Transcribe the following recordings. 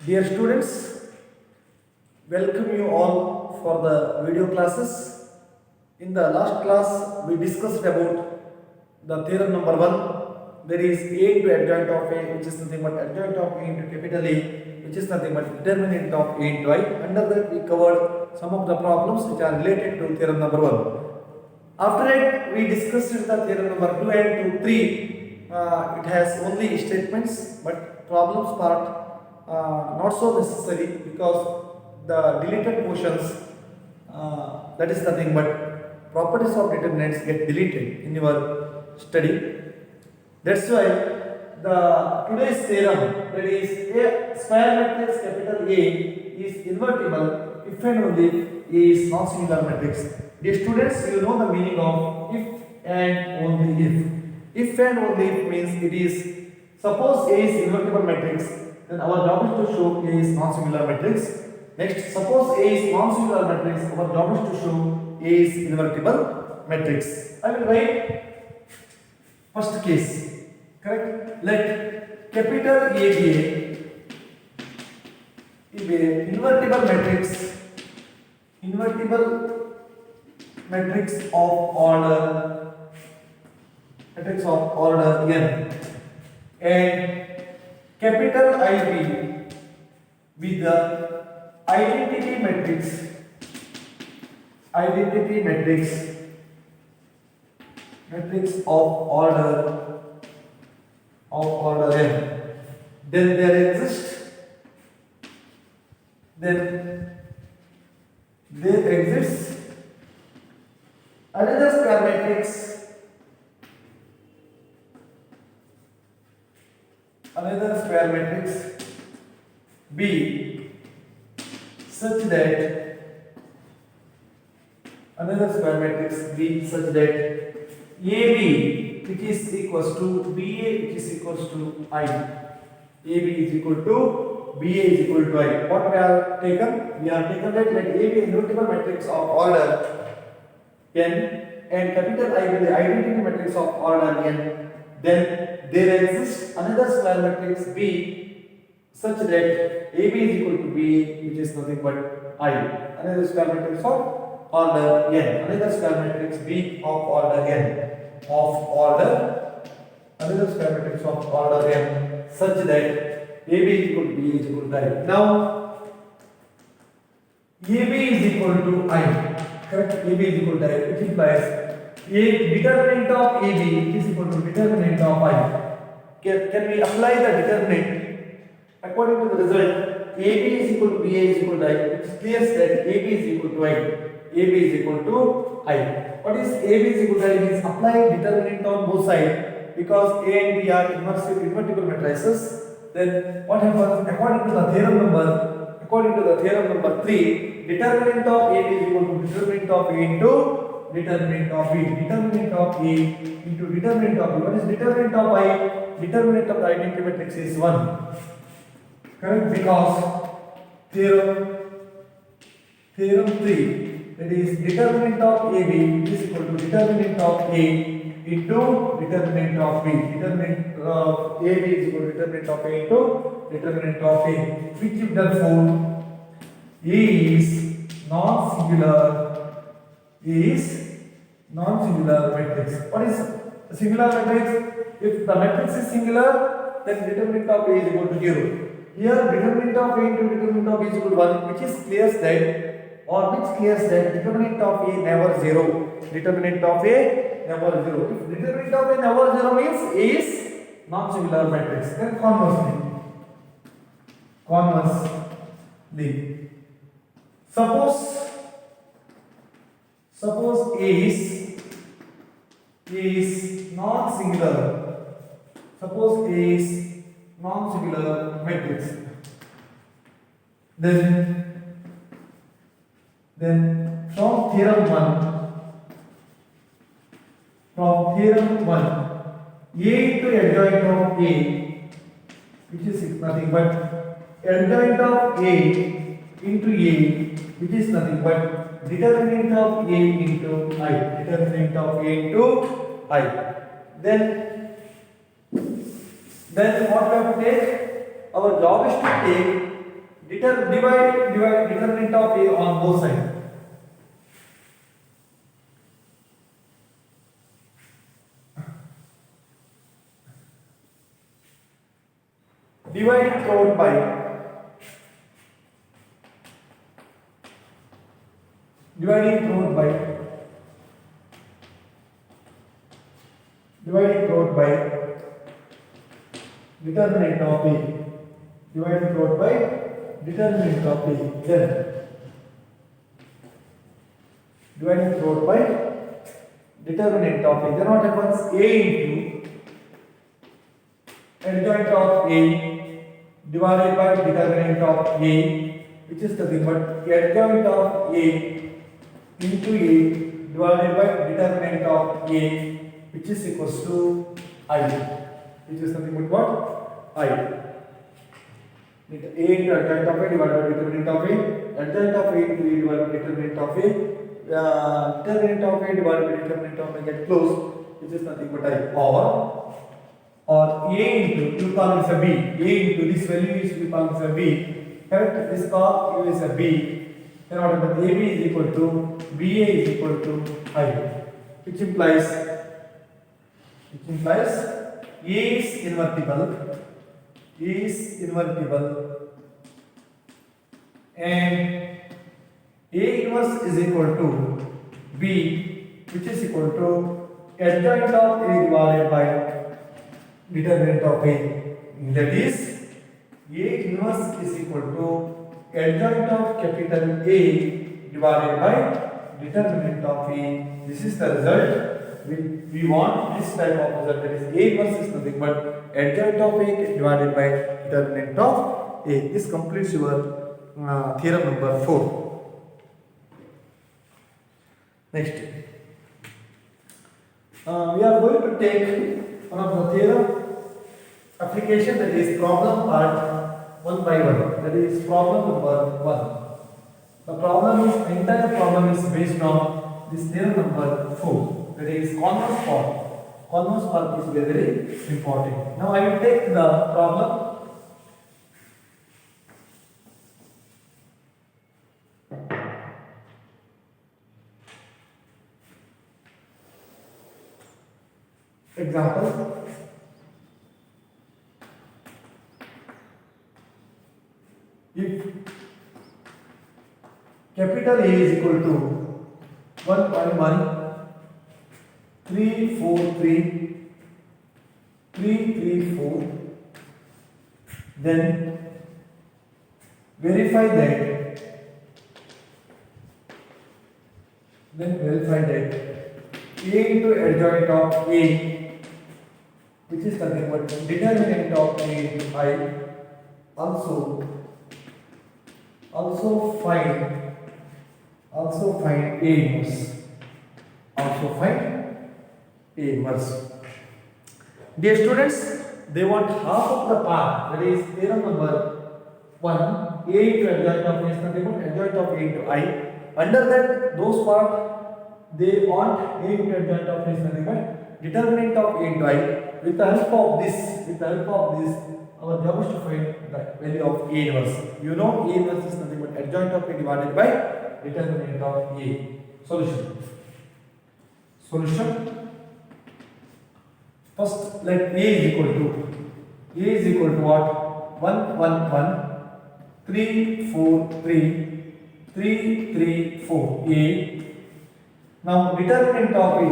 Dear students, welcome you all for the video classes. In the last class, we discussed about the theorem number 1. There is A into adjoint of A, which is nothing but adjoint of A into capital A, which is nothing but determinant of A into I. Under that, we covered some of the problems which are related to theorem number 1. After that, we discussed the theorem number 2 and 2, 3. It has only statements, but problems part not so necessary because the deleted portions, that is nothing but properties of determinants get deleted in your study. That's why the today's theorem, that is a square matrix capital A is invertible if and only if A is non-singular matrix. Dear students, you know the meaning of if and only if. If and only if means it is, suppose A is invertible matrix, then our job is to show A is non-singular matrix. Next, suppose A is non-singular matrix, our job is to show A is invertible matrix. I will write first case. Correct? Let capital A be a invertible matrix of order n, and capital I be the identity matrix of order n. Then there exists another square matrix B such that AB which is equals to BA which is equals to I. AB is equal to BA is equal to I. What we have taken? We have taken that let A be a invertible matrix of order n and capital I be the identity matrix of order n. Then there exists another square matrix B such that AB is equal to BA which is nothing but I. Another square matrix of order n. Another square matrix B of order n. Another square matrix of order n such that AB is equal to BA is equal to I. Now AB is equal to I. Correct? AB is equal to I, which implies a determinant of AB is equal to determinant of I. Can we apply the determinant according to the result? AB is equal to BA is equal to I, which clears that AB is equal to I. AB is equal to I. What is AB is equal to I? Means apply determinant on both sides because A and B are invertible matrices. Then what happens according to the theorem number 3? Determinant of A is equal to determinant of A into determinant of B. Determinant of A into determinant of B. What is determinant of I? Determinant of the identity matrix is 1. Correct? Because theorem 3, that is determinant of AB is equal to determinant of A into determinant of B. Determinant of AB is equal to determinant of A into determinant of A, which therefore A is non-singular matrix. What is a singular matrix? If the matrix is singular, then determinant of A is equal to 0. Here determinant of A into determinant of B is equal to 1, which clears that determinant of A never 0. Determinant of A never 0. If determinant of A never 0 means A is non-singular matrix. Then conversely, suppose A is non-singular. Suppose A is non-singular matrix. Then from theorem 1, A into adjoint of A, which is nothing but adjoint of A into A, which is nothing but determinant of A into I. Determinant of A into I. Then what we have to take? Our job is to take Divide determinant of A on both sides. Divide it throughout by dividing throughout by dividing throughout by determinant of A. Dividing throughout by determinant of A. Then dividing throughout by determinant of A. Then what happens? A into adjoint of A divided by determinant of A, which is nothing but adjoint of A into A divided by determinant of A, which is equals to I, which is nothing but what? I. A into adjoint of A divided by determinant of A, adjoint of A into A divided by determinant of A, determinant of A divided by determinant of A get closed, which is nothing but I. Or A into, you call this a B, A into this value is, you call this a B, correct? This call is a B, then what happens? AB is equal to, BA is equal to I, which implies A is invertible, and A inverse is equal to B, which is equal to adjoint of A divided by determinant of A. That is, A inverse is equal to adjoint of capital A divided by determinant of A. This is the result. We want this type of result. That is, A inverse is nothing but adjoint of A divided by determinant of A. This completes your theorem number 4. Next, we are going to take one of the theorem application, that is problem part 1 by 1. That is problem number 1. The problem is, entire problem is based on this theorem number 4. That is converse part. Converse part is very, very important. Now I will take the problem. Example. If capital A is equal to 1.1 3 4 3 3 3 4, then verify that A into adjoint of A, which is nothing but determinant of A into I, also find A inverse. A inverse. Dear students, they want half of the part. That is theorem number 1. A into adjoint of A is nothing but adjoint of A into I. Under that, those part they want A into adjoint of A is nothing but determinant of A into I. With the help of this, our job is to find the value of A inverse. You know, A inverse is nothing but adjoint of A divided by determinant of A. Solution. First, let A is equal to what? 1 1 1 3 4 3 3 3 4 A. Now determinant of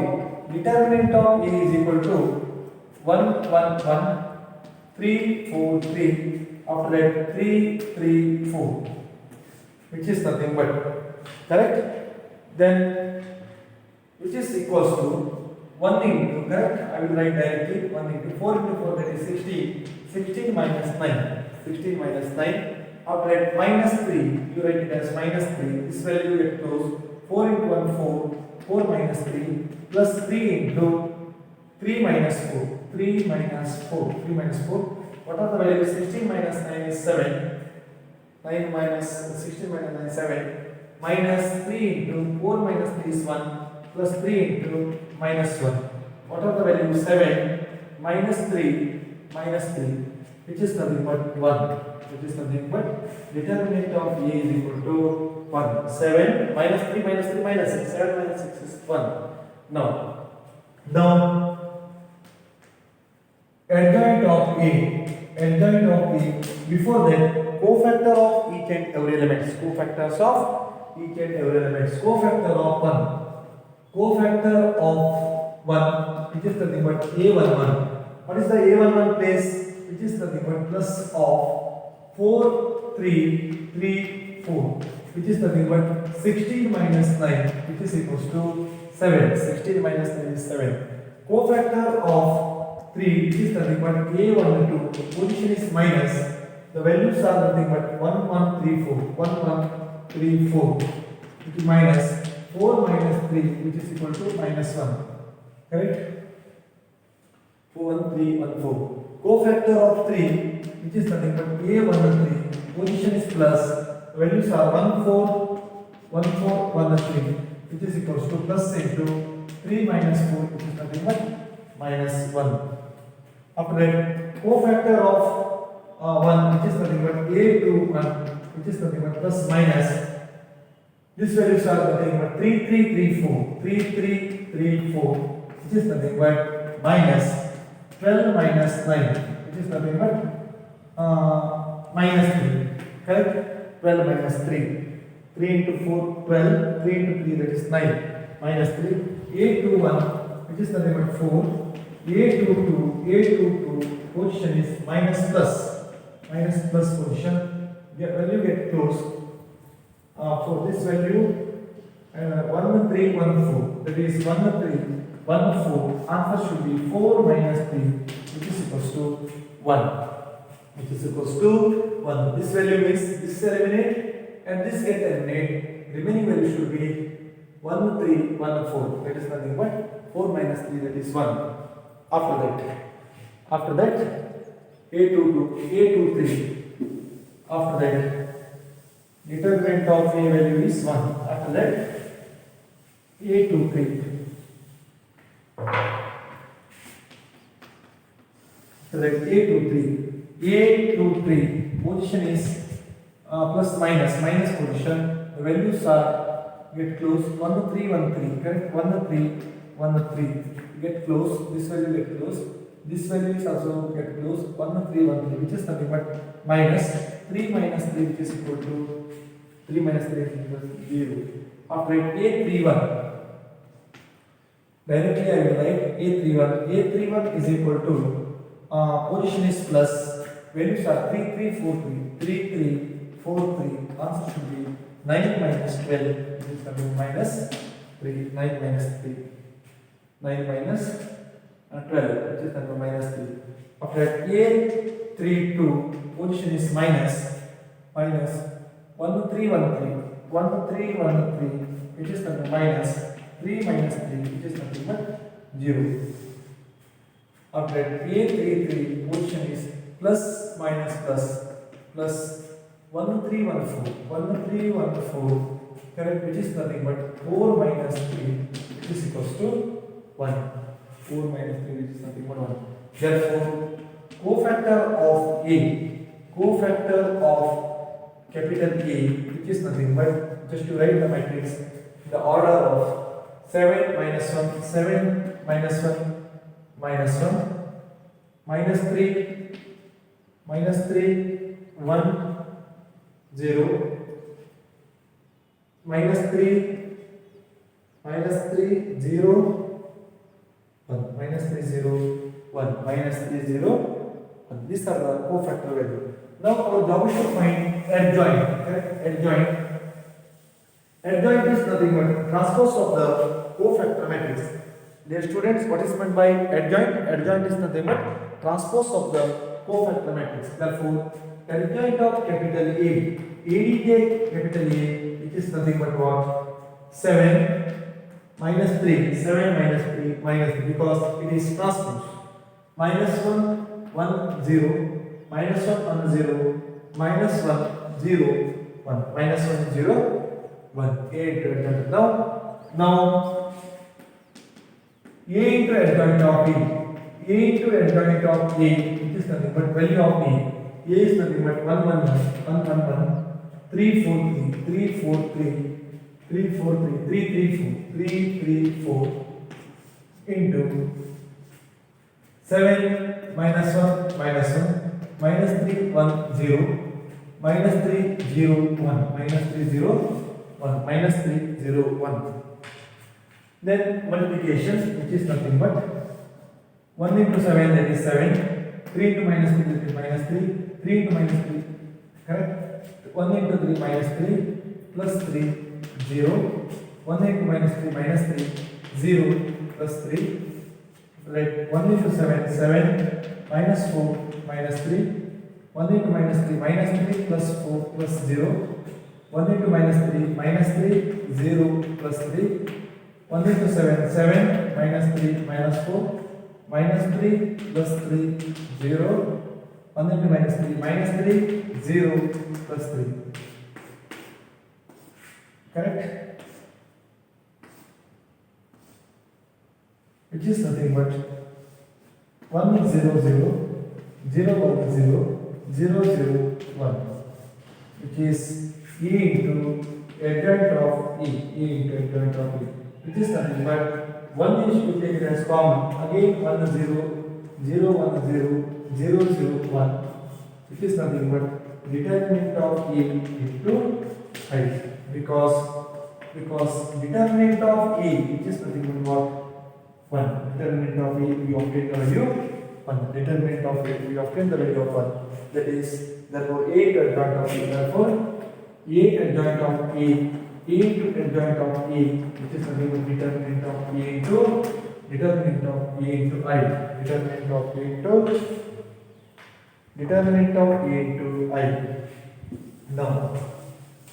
A is equal to 1 1 1 3 4 3, after that 3 3 4, which is nothing but, correct? Then which is equals to 1 into, correct? I will write directly 1 into 4 into 4, that is 16. 16 minus 9. 16 minus 9. After that minus 3, you write it as minus 3. This value get close. 4 into 1 4. 4 minus 3 plus 3 into 3 minus 4. 3 minus 4. 3 minus 4. What are the values? 16 minus 9 is 7. 9 minus 16 minus 9 is 7. Minus 3 into 4 minus 3 is 1. Plus 3 into minus 1. What are the values? 7 minus 3 minus 3 which is nothing but 1, which is nothing but determinant of A is equal to 1. 7 minus 3 minus 3 minus 6. 7 minus 6 is 1. Now adjoint of A, before that cofactor of each and every elements, cofactors of each and every elements, cofactor of 1, which is nothing but A11. What is the A11 place? Which is nothing but plus of 4, 3, 3, 4, which is nothing but 16 minus 9, which is equals to 7. 16 minus 9 is 7. Cofactor of 3, which is nothing but A12, position is minus, the values are nothing but 1, 1, 3, 4, 1, 1, 3, 4, which is minus 4 minus 3, which is equal to minus 1. Correct? 4, 1, 3, 1, 4. Cofactor of 3, which is nothing but A13, position is plus, values are 1, 4, 1, 4, 1, 3, which is equals to plus into 3 minus 4, which is nothing but minus 1. After that, cofactor of 1, which is nothing but A21, which is nothing but plus minus. These values are nothing but 3, 3, 3, 4, 3, 3, 3, 4, which is nothing but minus 12 minus 9, which is nothing but minus 3. Correct? 12 minus 3. 3 into 4, 12. 3 into 3, that is 9. Minus 3. A21, which is nothing but 4. A22, position is minus plus. Minus plus position. When you get close, for this value, 1, 3, 1, 4. That is 1, 3, 1, 4. Answer should be 4 minus 3, which is equals to 1. Which is equals to 1. This value is this eliminate and this get eliminate. Remaining value should be 1, 3, 1, 4. That is nothing but 4 minus 3, that is 1. After that, A23. After that, determinant of A value is 1. After that, A23. After that, A23, position is plus minus position. The values are get close 1 3 1 3. Correct? 1 3 1 3. Get close. This value get close. This value is also get close 1 3 1 3, which is nothing but minus 3 minus 3, which is equal to 3 minus 3 is equal to 0. After it, A31. Directly I will write A31. A31 is equal to position is plus, values are 3 3 4 3, 3 3 4 3. Answer should be 9 minus 12, which is coming minus 3. 9 minus 3. 9 minus 12, which is coming minus 3. After that, A32, position is minus 1 3 1 3, 1 3 1 3, which is coming minus 3 minus 3, which is nothing but 0. After that, A33, position is plus minus plus 1 3 1 4, 1 3 1 4, correct, which is nothing but 4 minus 3, which is equals to 1. 4 minus 3, which is nothing but 1. Therefore, cofactor of capital A, which is nothing but, just to write the matrix, the order of 7 minus 1, 7 minus 1, minus 1, minus 3, 1, 0, minus 3, 0, 1, minus 3, 0, 1, minus 3, 0, 1. These are the cofactor values. Now our job is to find adjoint. Correct? Adjoint is nothing but transpose of the cofactor matrix. Dear students, what is meant by adjoint? Adjoint is nothing but transpose of the cofactor matrix. Therefore, adjoint of capital A, ADJ capital A, which is nothing but what? 7 minus 3, 7 minus 3 minus 3, because it is transpose. Minus 1, 1, 0, minus 1, 1, 0, minus 1, 0, 1, minus 1, 0, 1. A into adjoint. Now A into adjoint of B. A into adjoint of A, which is nothing but value of A. A is nothing but 1 1 1 1 1 3 4 3 3 4 3 3 4 3 3 3 4 into 7 minus 1 minus 1 minus 3 1 0 minus 3 0 1 minus 3 0 1 minus 3 0 1. Then multiplication, which is nothing but 1 into 7, that is 7, 3 into minus 3, that is minus 3, 3 into minus 3, correct? 1 into 3 minus 3 plus 3 0, 1 into minus 3 minus 3 0 plus 3, right? 1 into 7 7 minus 4 minus 3, 1 into minus 3 minus 3 plus 4 plus 0, 1 into minus 3 minus 3 0 plus 3, 1 into 7 7 minus 3 minus 4 minus 3 plus 3 0, 1 into minus 3 minus 3 0 plus 3, correct? Which is nothing but 1 0 0 0 1 0 0 0 1, which is E into adjoint of E, E into adjoint of E, which is nothing but 1 is to take it as common, again 1 0 0 1 0 0 0 1, which is nothing but determinant of E into I, because determinant of E, which is nothing but what? 1. Determinant of E, we obtain the value 1. Determinant of E, we obtain the value of 1. That is, therefore, A into adjoint of E. Therefore, A adjoint of A, A into adjoint of A, which is nothing but determinant of A into determinant of A into I. Determinant of A into determinant of A into I. Now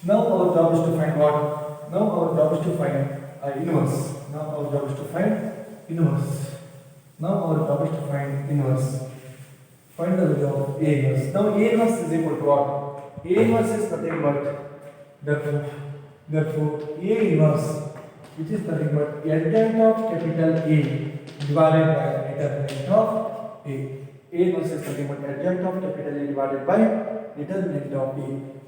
our job is to find what? Now our job is to find inverse. Now our job is to find inverse. Now our job is to find inverse. Find the value of A inverse. Now A inverse is equal to what? A inverse is nothing but therefore A inverse, which is nothing but adjoint of capital A divided by determinant of A. A inverse is nothing but adjoint of capital A divided by determinant of A,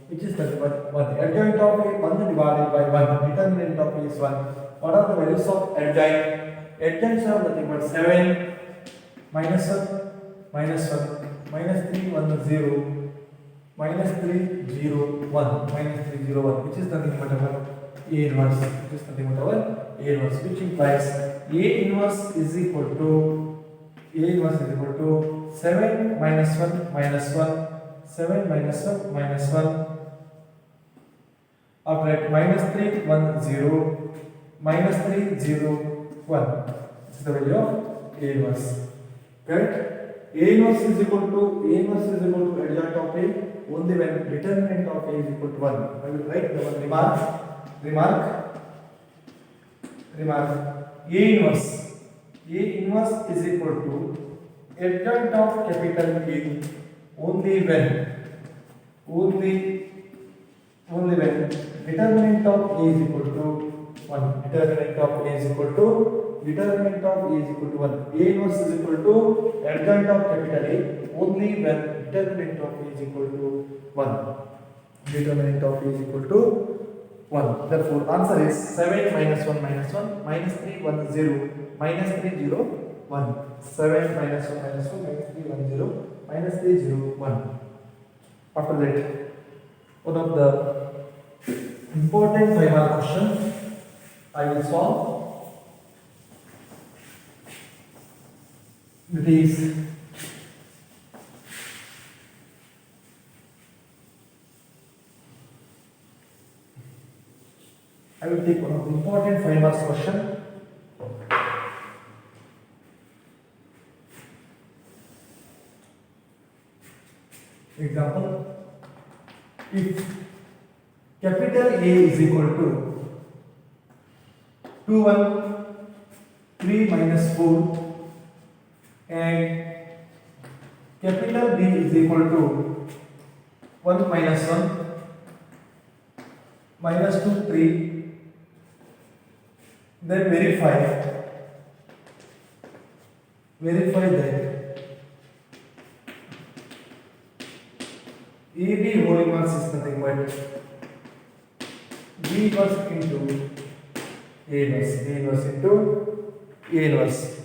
which is nothing but 1. Adjoint of A 1 divided by 1. Determinant of A is 1. What are the values of adjoint? Adjoints are nothing but 7 minus 1 minus 1 minus 3 1 0 minus 3 0 1 minus 3 0 1, which is nothing but our A inverse, which is nothing but our A inverse, which implies A inverse is equal to 7 minus 1 minus 1 7 minus 1 minus 1 after minus 3 1 0 minus 3 0 1. This is the value of A inverse. Correct? A inverse is equal to adjoint of A only when determinant of A is equal to 1. I will write the one remark. A inverse is equal to adjoint of capital A only when determinant of A is equal to 1. Determinant of A is equal to 1. A inverse is equal to adjoint of capital A only when determinant of A is equal to 1. Determinant of A is equal to 1. Therefore, answer is 7 minus 1 minus 1 minus 3 1 0 minus 3 0 1. 7 minus 1 minus 1 minus 3 1 0 minus 3 0 1. After that, one of the important 5-mark question I will solve. It is I will take one of the important 5-mark question. Example: if capital A is equal to 2 1 3 minus 4 and capital B is equal to 1 minus 1 minus 2 3, then verify verify that AB whole inverse is nothing but B inverse into A inverse, B inverse into A inverse.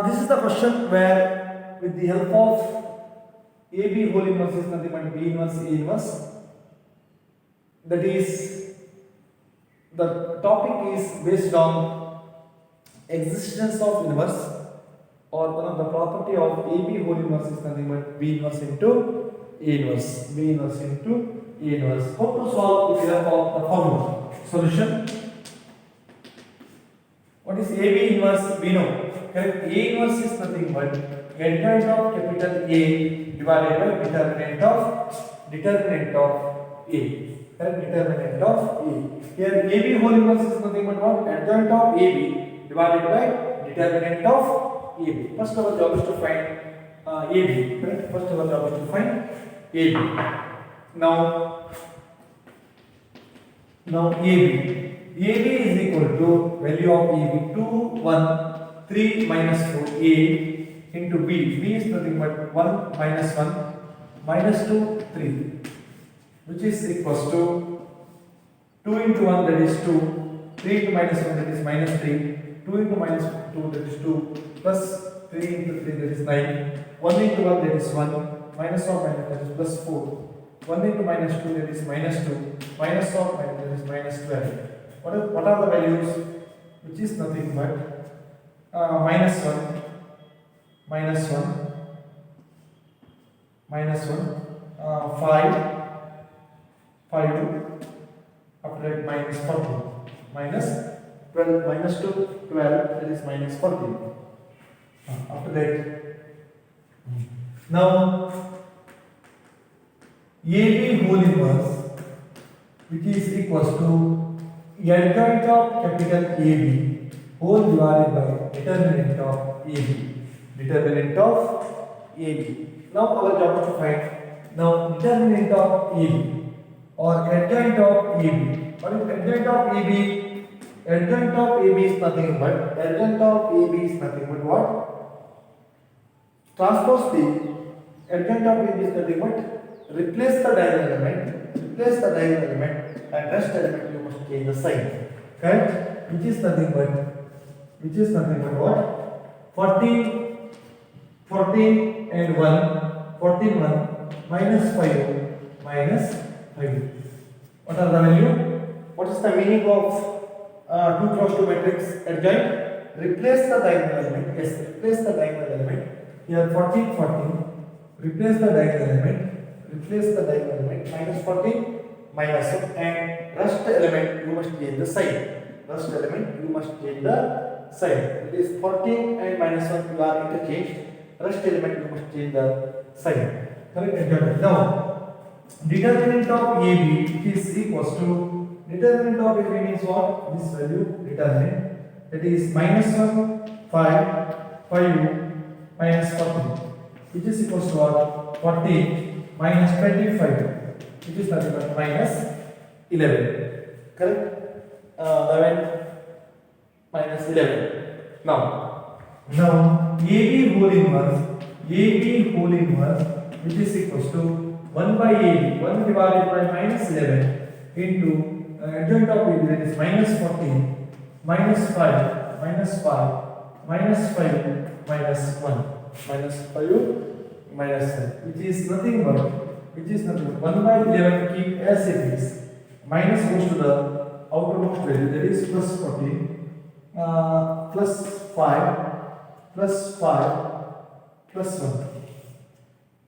This is the question where with the help of AB whole inverse is nothing but B inverse A inverse. That is, the topic is based on existence of inverse, or one of the property of AB whole inverse is nothing but B inverse into A inverse, B inverse into A inverse. How to solve with the help of the formula? Solution. What is AB inverse? We know. Correct. A inverse is nothing but adjoint of capital A divided by determinant of A. Correct. Determinant of A. Here AB whole inverse is nothing but what? Adjoint of AB divided by determinant of AB. First our job is to find AB. Correct. First our job is to find AB. Now AB. AB is equal to value of AB 2, 1, 3 minus 4 A into B. B is nothing but 1 minus 1 minus 2, 3, which is equals to 2 into 1, that is 2, 3 into minus 1, that is minus 3, 2 into minus 2, that is 2, plus 3 into 3, that is 9, 1 into 1, that is 1, minus of minus, that is plus 4, 1 into minus 2, that is minus 2, minus of minus, that is minus 12. What are the values? Which is nothing but minus 1, minus 1, minus 1, 5, 5, after that minus 14, minus 12, minus 2, 12, that is minus 14. After that, now AB whole inverse, which is equals to adjoint of capital AB whole divided by determinant of AB. Determinant of AB. Now our job is to find now determinant of AB or adjoint of AB. What is adjoint of AB? Adjoint of AB is nothing but what? Transpose the adjoint of AB is nothing but replace the diagonal element, and rest element you must change the sign. Correct? Which is nothing but what? 14 and 1, 14 1 minus 5. What are the value? What is the meaning of 2 cross 2 matrix adjoint? Replace the diagonal element. Yes, replace the diagonal element. Here 14 replace the diagonal element, minus 14 minus 1, and rest element you must change the sign. It is 14 and minus 1 you are interchanged. Rest element you must change the sign. Correct? Now determinant of AB is equals to determinant of AB means what? This value determinant, that is minus 1, 5 minus 14, which is equals to what? 14 minus 25, which is nothing but minus 11. Correct? 11 minus 11. Now AB whole inverse, which is equals to 1 by AB, 1 divided by minus 11 into adjoint of AB, that is minus 14 minus 5 minus 5 minus 5 minus 1 minus 1, which is nothing but 1 by 11 keep as it is, minus goes to the outermost value, that is plus 14 plus 5 plus 1,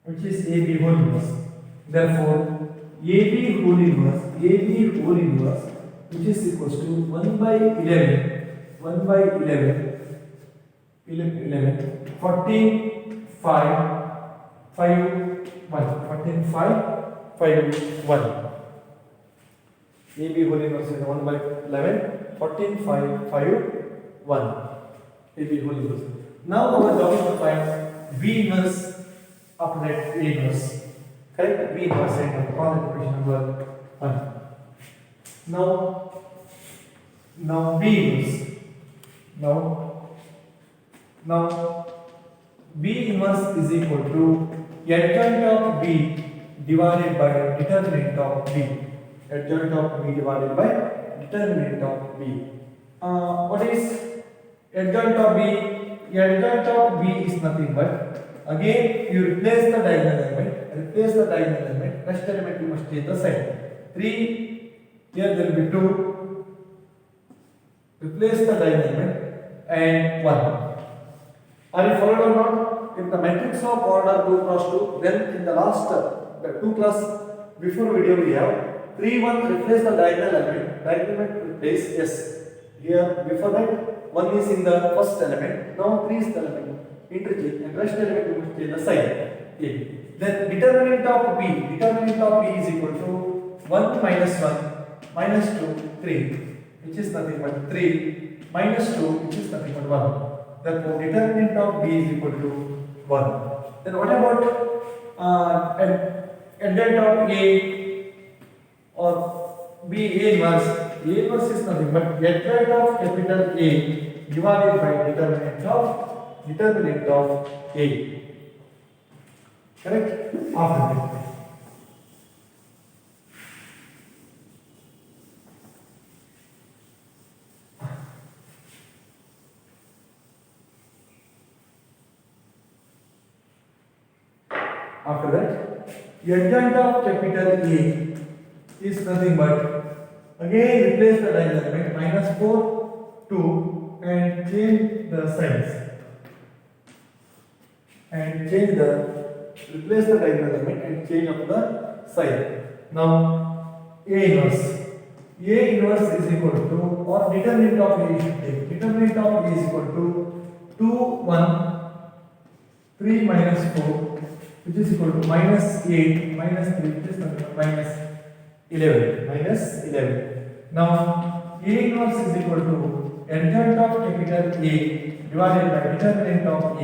which is AB whole inverse. Therefore AB whole inverse, which is equals to 1 by 11 14 5 5 1. AB whole inverse is 1 by 11 14 5 1. AB whole inverse. Now our job is to find B inverse of that A inverse. Correct? B inverse and call it equation number 1. Now B inverse. Now B inverse is equal to adjoint of B divided by determinant of B. Adjoint of B divided by determinant of B. What is adjoint of B? Adjoint of B is nothing but, again you replace the diagonal element. First element you must change the sign. 3, here there will be 2. Replace the diagonal element and 1. Are you followed or not? If the matrix of order 2 cross 2, then in the last 2 class before video we have 3, 1 replace the diagonal element. Diagonal element replace yes. Here before that 1 is in the first element. Now 3 is the element. Interchange and rest element you must change the sign. A. Then determinant of B is equal to 1 minus 1 minus 2 3, which is nothing but 3 minus 2, which is nothing but 1. Therefore determinant of B is equal to 1. Then what about adjoint of A or B A inverse? A inverse is nothing but adjoint of capital A divided by determinant of A. Correct? After that, adjoint of capital A is nothing but, again replace the diagonal element minus 4, 2 and change the signs. Replace the diagonal element and change of the sign. Now A inverse is equal to, or determinant of A you should take. Determinant of A is equal to 2, 1, 3 minus 4, which is equal to minus 8 minus 3, which is minus 11. Now A inverse is equal to adjoint of capital A divided by determinant of A.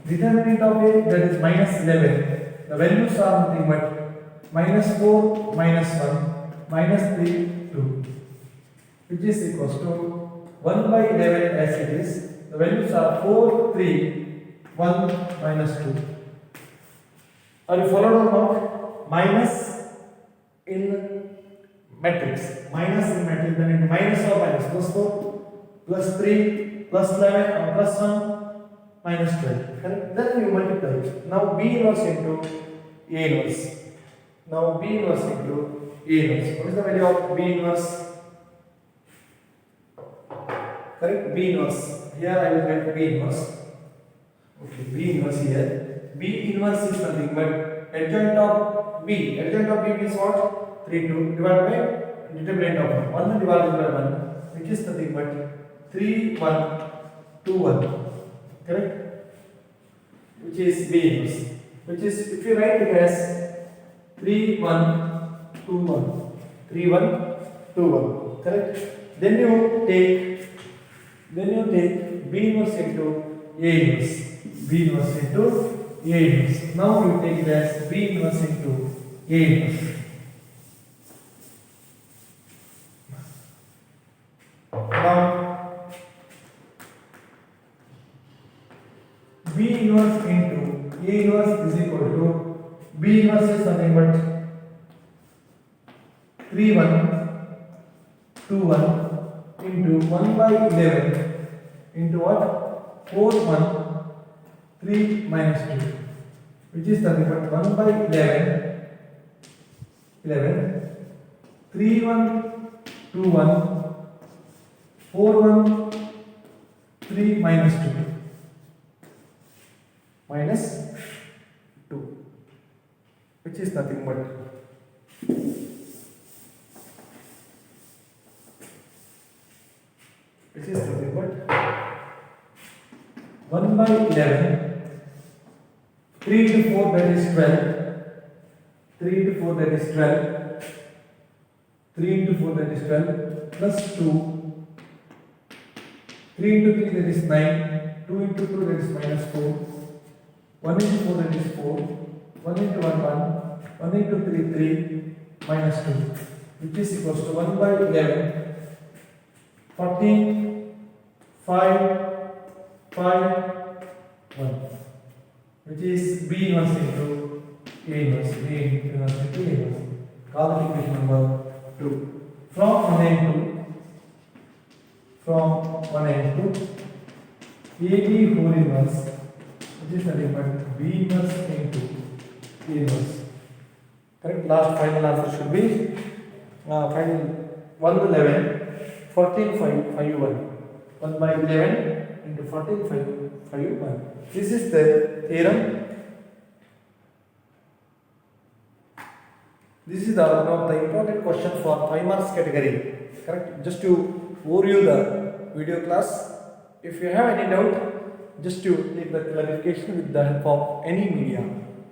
Determinant of A, that is minus 11. The values are nothing but minus 4 minus 1 minus 3 2, which is equals to 1 by 11 as it is. The values are 4 3 1 minus 2. Are you followed or not? Minus in matrix, then into minus or minus, plus 4 plus 3 plus 11 or plus 1 minus 12. Correct? Then you multiply it. Now B inverse into A inverse. What is the value of B inverse? Correct? B inverse. Here I will write B inverse. Okay, B inverse here. B inverse is nothing but adjoint of B. Adjoint of B means what? 3 2 divided by determinant of 1 divided by 1, which is nothing but 3 1 2 1. Correct? Which is B inverse. Which is, if you write it as 3 1 2 1, 3 1 2 1. Correct? Then you take B inverse into A inverse. Now you take it as B inverse into A inverse. Now B inverse into A inverse is equal to, B inverse is nothing but 3 1 2 1 into 1 by 11 into what? 4 1 3 minus 2, which is nothing but 1 by 11 3 1 2 1 4 1 3 minus 2, which is nothing but 1 by 11, 3 into 4 that is 12, 3 into 4 that is 12, 3 into 4 that is 12, plus 2, 3 into 3 that is 9, 2 into 2 that is minus 4, 1 into 4 that is 4, 1 into 1 1, 1 into 3 3, minus 2. which is equals to 1 by 11, 14, 5, 5, 1, which is B inverse into A inverse, B inverse into A inverse. Call the equation number 2. From 1 and 2, AB whole inverse, which is nothing but B inverse into A inverse. Correct? Last final answer should be final 1 11, 14 5 5 1. 1 by 11 into 14 5 5 1. This is the theorem. This is one of the important question for 5 marks category. Correct? Just to overview the video class. If you have any doubt, just to take the clarification with the help of any media.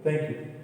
Thank you.